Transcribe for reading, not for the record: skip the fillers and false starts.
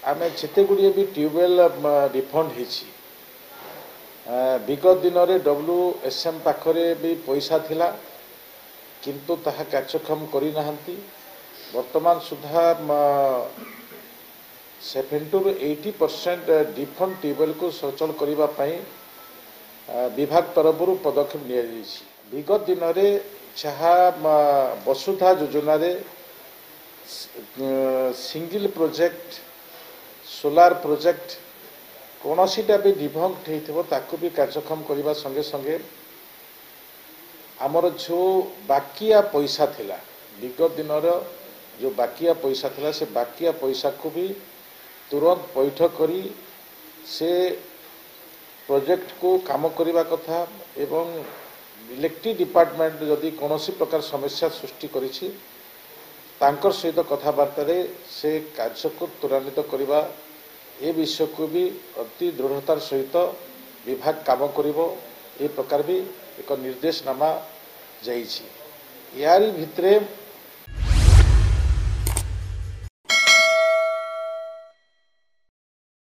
आमे जिते गुड़िए भी ट्यूबवेल रिफंड होती विगत दिन में WSM पाखरे भी पैसा थिला किंतु ताहा कार्यक्षम करना वर्तमान सुधा 70 ରୁ 80% डिफंड ट्यूबवेल को सचल करने विभाग तरफ पदक्षेप नि विगत दिन में जहाँ वसुधा योजना रे सिंगल प्रोजेक्ट सोलार प्रोजेक्ट कौन सीटा भी डिफंक्ट होता भी कार्यक्षम करने संगे संगे आमर जो बाकिया पैसा थिला विगत दिन जो बाकिया पैसा थिला से बाकिया पैसा को भी तुरंत पैठ करी से प्रोजेक्ट को काम करने कथा एवं इलेक्ट्रिक डिपार्टमेंट जदि कौन प्रकार समस्या सृष्टि करिछि तांकर सहित कथबार्ता से कार्य को त्वरान्वित करने ए विषय को भी अति दृढ़तार सहित विभाग काम करिवो ए प्रकार भी एक निर्देशनामा जाइछि यारी भितरे